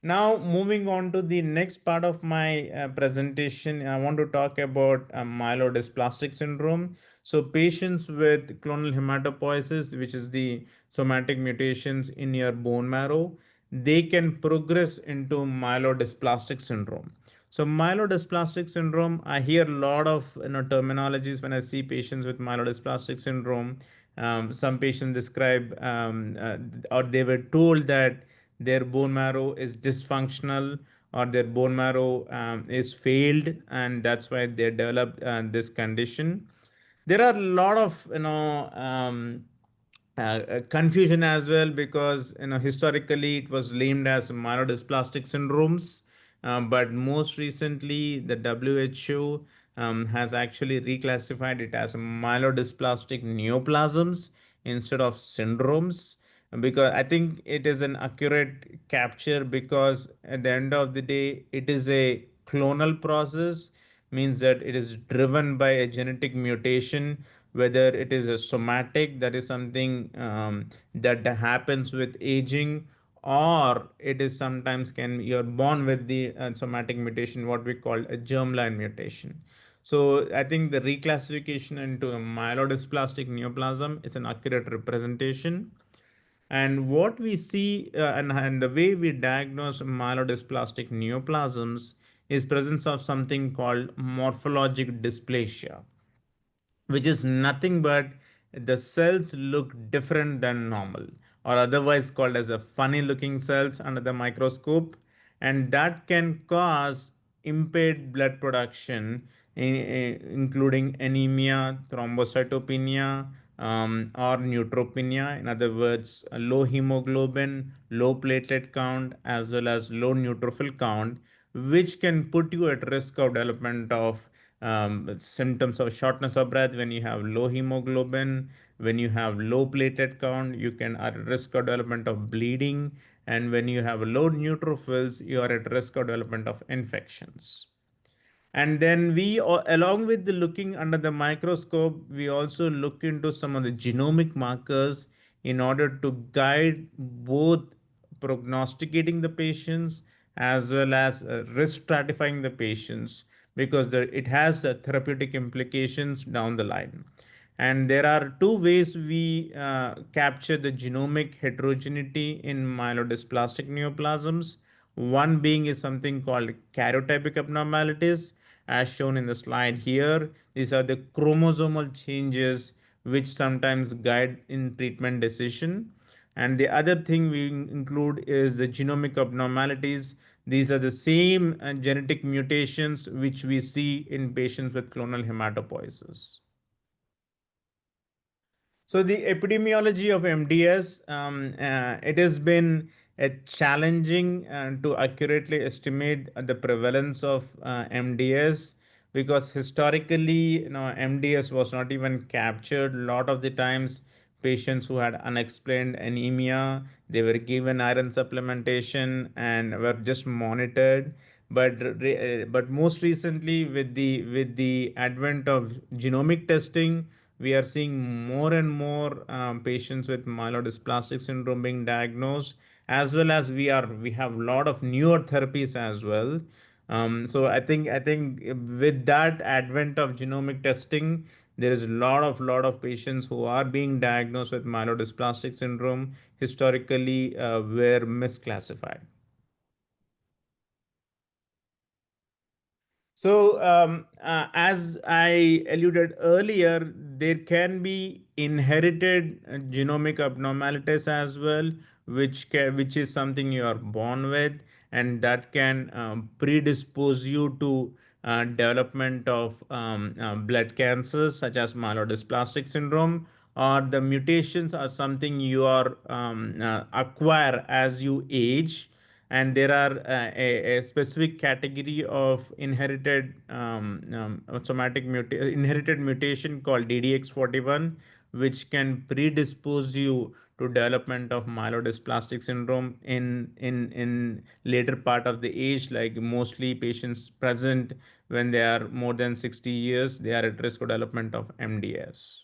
Now, moving on to the next part of my presentation, I want to talk about myelodysplastic syndrome. So, patients with clonal hematopoiesis, which is the somatic mutations in your bone marrow, they can progress into myelodysplastic syndrome. So, myelodysplastic syndrome, I hear a lot of terminologies when I see patients with myelodysplastic syndrome. Some patients describe or they were told that their bone marrow is dysfunctional or their bone marrow is failed, and that's why they developed this condition. There are a lot of confusion as well, because historically it was named as myelodysplastic syndromes, but most recently the WHO has actually reclassified it as myelodysplastic neoplasms instead of syndromes, because I think it is an accurate capture, because at the end of the day it is a clonal process, means that it is driven by a genetic mutation, whether it is a somatic, that is something that happens with aging, or it is sometimes can you're born with the somatic mutation, what we call a germline mutation. So I think the reclassification into a myelodysplastic neoplasm is an accurate representation. And what we see and the way we diagnose myelodysplastic neoplasms is presence of something called morphologic dysplasia, which is nothing but the cells look different than normal, or otherwise called as a funny looking cells under the microscope, and that can cause impaired blood production, including anemia, thrombocytopenia, or neutropenia. In other words, a low hemoglobin, low platelet count, as well as low neutrophil count, which can put you at risk of development of symptoms of shortness of breath when you have low hemoglobin, when you have low platelet count, you can are at risk of development of bleeding, and when you have low neutrophils, you are at risk of development of infections. And then we, along with the looking under the microscope, we also look into some of the genomic markers in order to guide both prognosticating the patients as well as risk stratifying the patients, because it has therapeutic implications down the line. And there are two ways we capture the genomic heterogeneity in myelodysplastic neoplasms. One being is something called karyotypic abnormalities, as shown in the slide here. These are the chromosomal changes which sometimes guide in treatment decision. And the other thing we include is the genomic abnormalities. These are the same genetic mutations which we see in patients with clonal hematopoiesis. So the epidemiology of MDS, it has been a challenging to accurately estimate the prevalence of MDS, because historically, MDS was not even captured. A lot of the times, patients who had unexplained anemia, they were given iron supplementation and were just monitored. But most recently, with the advent of genomic testing, we are seeing more and more patients with myelodysplastic syndrome being diagnosed, as well as we have a lot of newer therapies as well. So I think with that advent of genomic testing, there is a lot of patients who are being diagnosed with myelodysplastic syndrome historically were misclassified. So, as I alluded earlier, there can be inherited genomic abnormalities as well, which is something you are born with, and that can predispose you to development of blood cancers such as myelodysplastic syndrome, or the mutations are something you are acquire as you age. And there are a specific category of inherited mutation called DDX41, which can predispose you to development of myelodysplastic syndrome in later part of the age, like mostly patients present when they are more than 60 years, they are at risk of development of MDS.